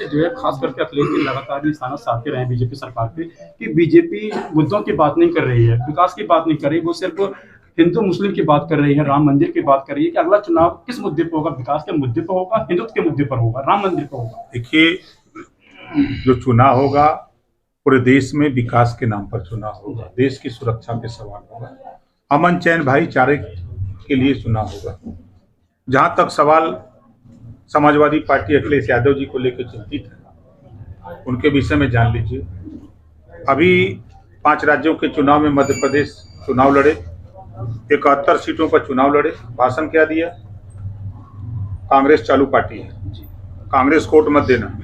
से जो है खास करके अखिलेश जी लगातार निशाना साधते रहे बीजेपी सरकार पे कि बीजेपी मुद्दों की बात नहीं कर रही है, विकास की बात नहीं कर रही, वो सिर्फ हिंदू मुस्लिम की बात कर रही है, राम मंदिर की बात कर रही है कि अगला चुनाव किस मुद्दे पर होगा, विकास के मुद्दे पर होगा, हिंदुत्व के मुद्दे पर होगा, राम मंदिर पर होगा। देखिए, जो चुनाव होगा पूरे देश में विकास के नाम पर चुनाव होगा, देश की सुरक्षा पे सवाल होगा, अमन चैन भाईचारे के लिए चुनाव होगा। जहां तक सवाल समाजवादी पार्टी अखिलेश यादव जी को लेकर चिंतित है, उनके विषय में जान लीजिए। अभी 5 राज्यों के चुनाव में मध्य प्रदेश चुनाव लड़े, 71 सीटों पर चुनाव लड़े, भाषण क्या दिया? कांग्रेस चालू पार्टी है, कांग्रेस को वोट मत देना।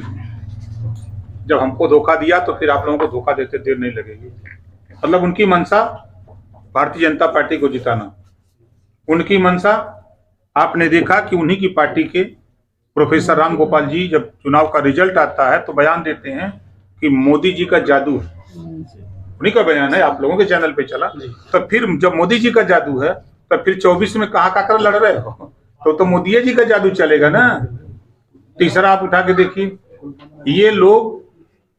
जब हमको धोखा दिया तो फिर आप लोगों को धोखा देते देर नहीं लगेगी। मतलब उनकी मंशा भारतीय जनता पार्टी को जिताना, उनकी मंशा आपने देखा कि उन्हीं की पार्टी के प्रोफेसर राम गोपाल जी जब चुनाव का रिजल्ट आता है तो बयान देते हैं कि मोदी जी का जादू है। उन्हीं का बयान है, आप लोगों के चैनल पे चला। तो फिर जब मोदी जी का जादू है तो फिर 24 में कहाँ कर लड़ रहे हो, तो मोदी जी का जादू चलेगा ना। तीसरा आप उठा के देखिए, ये लोग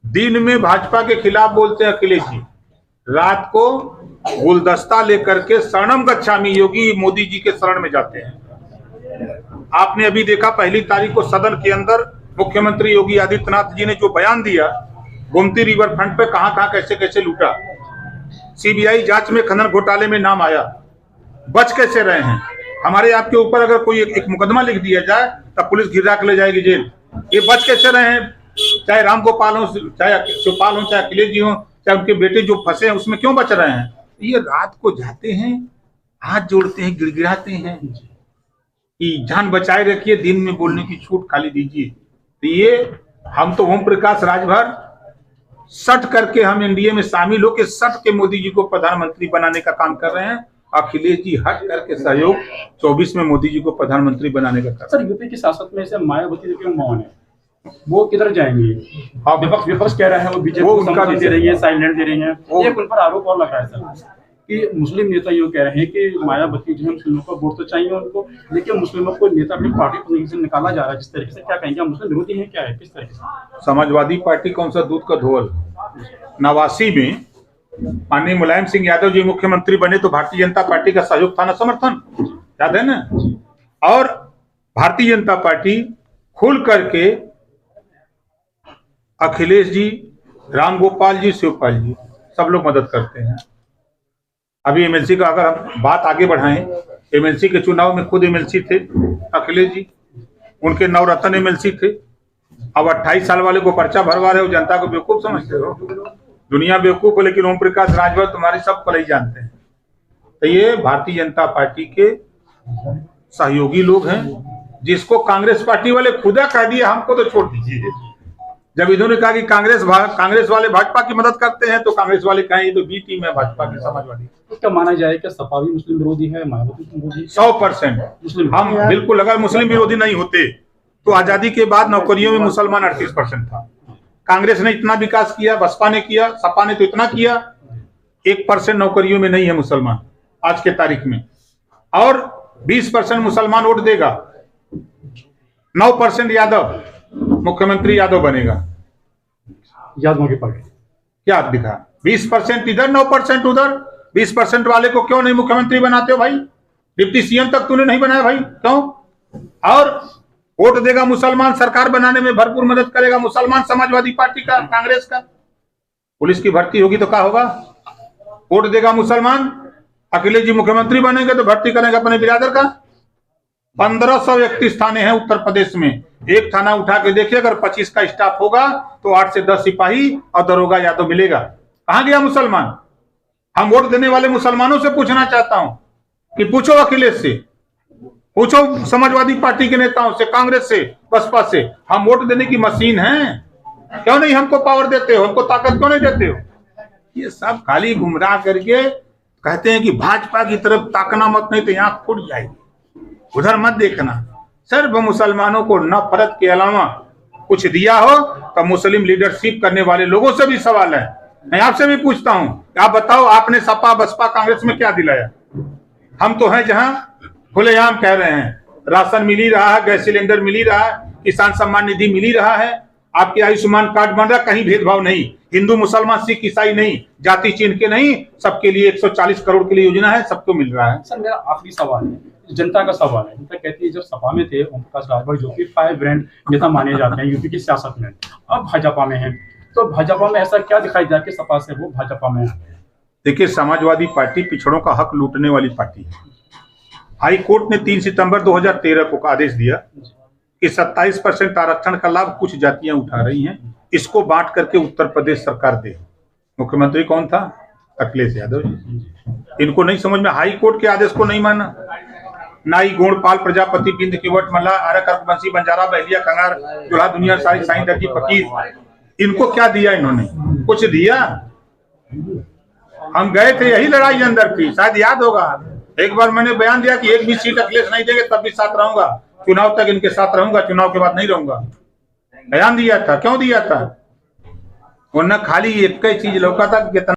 दिन में भाजपा के खिलाफ बोलते हैं अखिलेश जी, रात को गुलदस्ता लेकर के शरणम गच्छामि योगी मोदी जी के शरण में जाते हैं। आपने अभी देखा 1 तारीख को सदन के अंदर मुख्यमंत्री योगी आदित्यनाथ जी ने जो बयान दिया, गोमती रिवर फ्रंट पे कहां कैसे कैसे लूटा, सीबीआई जांच में खनन घोटाले में नाम आया, बच कैसे रहे हैं। हमारे आपके ऊपर अगर कोई एक मुकदमा लिख दिया जाए तब पुलिस गिरा के ले जाएगी जेल, ये बच कैसे रहे हैं। चाहे राम गोपाल हो, चाहे शिवपाल हो, चाहे अखिलेश जी हो, चाहे उनके बेटे जो फंसे हैं, उसमें क्यों बच रहे हैं। ये रात को जाते हैं, हाथ जोड़ते हैं, गिड़गिड़ाते हैं कि जान बचाए रखिए, दिन में बोलने की छूट खाली दीजिए। तो ये हम तो ओम प्रकाश राजभर सट करके हम एनडीए में शामिल होकर सट के मोदी जी को प्रधानमंत्री बनाने का काम कर रहे हैं। अखिलेश जी हट करके सहयोग 24 में मोदी जी को प्रधानमंत्री बनाने का कर रहे हैं। सर, यूपी की सियासत में से मायावती जो क्यों मौन है, वो किधर जाएंगे? हाँ, विपक्ष कह रहा है वो बीजेपी को उनका दे रही है, साइलेंट दे रही है। एक उन पर आरोप और लग रहा है सर कि मुस्लिम नेता ये कह रहे हैं कि मायावती जो है मुस्लिमों को वोट तो चाहिए उनको, लेकिन मुस्लिमों को नेता अपनी पार्टी से निकाला जा रहा है। जिस तरीके से क्या कहेंगे, मुस्लिम विरोधी है क्या है, किस तरीके से? समाजवादी पार्टी कौन सा दूध का धोल। 89 में माननीय मुलायम सिंह यादव जी मुख्यमंत्री बने तो भारतीय जनता पार्टी का सहयोग था ना, समर्थन, याद है ना। और भारतीय जनता पार्टी खुल करके अखिलेश जी, राम गोपाल जी, शिवपाल जी सब लोग मदद करते हैं। अभी एमएलसी का अगर हम बात आगे बढ़ाएं, एमएलसी के चुनाव में खुद एमएलसी थे अखिलेश जी, उनके नवरत्न एमएलसी थे। अब 28 साल वाले को पर्चा भरवा रहे हो, जनता को बेवकूफ समझते हो। दुनिया बेवकूफ है, लेकिन ओम प्रकाश राजभर तुम्हारी सब को नहीं जानते हैं। तो ये भारतीय जनता पार्टी के सहयोगी लोग हैं, जिसको कांग्रेस पार्टी वाले खुदा कह दिया हमको तो छोड़ दीजिए। जब इन्होंने कहा कि कांग्रेस वाले भाजपा की मदद करते हैं तो कांग्रेस वाले कहें ये तो बी टीम है भाजपा की, समाजवादी। क्या माना जाए कि सपा भी मुस्लिम विरोधी है, मायावती विरोधी? 100% हम बिल्कुल। अगर मुस्लिम विरोधी नहीं होते तो आजादी के बाद नौकरियों में मुसलमान 38% था। कांग्रेस ने इतना विकास किया, बसपा ने किया, सपा ने तो इतना किया, 1% नौकरियों में नहीं है मुसलमान आज के तारीख में। और 20% मुसलमान वोट देगा, 9% यादव, मुख्यमंत्री यादव बनेगा। यादवों की पार्टी क्या दिखा, 20% इधर 9% उधर। 20% वाले को क्यों नहीं मुख्यमंत्री बनाते हो भाई? डिप्टी सीएम तक तूने नहीं बनाया भाई, क्यों? और वोट देगा मुसलमान, सरकार बनाने में भरपूर मदद करेगा मुसलमान, समाजवादी पार्टी का, कांग्रेस का। पुलिस की भर्ती होगी तो क्या होगा? वोट देगा मुसलमान, अखिलेश जी मुख्यमंत्री बनेंगे तो भर्ती करेंगे अपने बिरादर का। 1531 थाने हैं उत्तर प्रदेश में, एक थाना उठा के देखिए, अगर 25 का स्टाफ होगा तो 8 से 10 सिपाही और दरोगा यादव मिलेगा। कहां गया मुसलमान? हम वोट देने वाले मुसलमानों से पूछना चाहता हूं कि पूछो अखिलेश से, पूछो समाजवादी पार्टी के नेताओं से, कांग्रेस से, बसपा से, हम वोट देने की मशीन हैं, क्यों नहीं हमको पावर देते हो, हमको ताकत क्यों नहीं देते हो? ये सब खाली गुमराह करके कहते हैं कि भाजपा की तरफ ताकना मत, नहीं तो यहाँ फूट जाएगी, उधर मत देखना। सिर्फ मुसलमानों को नफरत के अलावा कुछ दिया हो तो मुस्लिम लीडरशिप करने वाले लोगों से भी सवाल है। मैं आपसे भी पूछता हूं, आप बताओ, आपने सपा बसपा कांग्रेस में क्या दिलाया? हम तो हैं जहां खुलेआम कह रहे हैं राशन मिल ही रहा है, गैस सिलेंडर मिल ही रहा है, किसान सम्मान निधि मिल ही रहा है, आपके आयुष्मान कार्ड बन रहा, कहीं भेदभाव नहीं, हिंदू मुसलमान सिख ईसाई नहीं, जाति चिन्ह के नहीं, सबके लिए 140 करोड़ के लिए योजना है, सबको मिल रहा है। सर मेरा आखिरी सवाल है, जनता का सवाल है। जनता कहती है जब सपा में थे ओम प्रकाश राजभर जो कि फायर ब्रांड नेता माने जाते हैं यूपी की सियासत में, अब भाजपा में है, तो भाजपा में ऐसा क्या दिखाई दिया कि सपा से वो भाजपा में? देखिए, समाजवादी पार्टी पिछड़ों का हक लूटने वाली पार्टी है। हाई कोर्ट ने 3 सितंबर 2013 को आदेश दिया कि 27% आरक्षण का लाभ कुछ जातियां उठा रही हैं, इसको बांट करके उत्तर प्रदेश सरकार दे। मुख्यमंत्री कौन था? अखिलेश यादव जी। इनको नहीं समझ में, हाई कोर्ट के आदेश को नहीं माना। नाई, गोंडपाल, प्रजापति, बिंद, किवट, मल्ला, आर्य, कर्कवंशी, बंजारा, बहलिया, कंगार, दुल्हा, दुनिया, साईं, दर्जी, फकीर, इनको क्या दिया इन्होंने? कुछ दिया? हम गए थे, यही लड़ाई अंदर थी, शायद याद होगा। एक बार मैंने बयान दिया कि एक भी सीट अखिलेश नहीं देंगे तब भी साथ रहूंगा, चुनाव तक इनके साथ रहूंगा, चुनाव के बाद नहीं रहूंगा। बयान दिया था। क्यों दिया था? वरना खाली एक ही चीज लौका था कि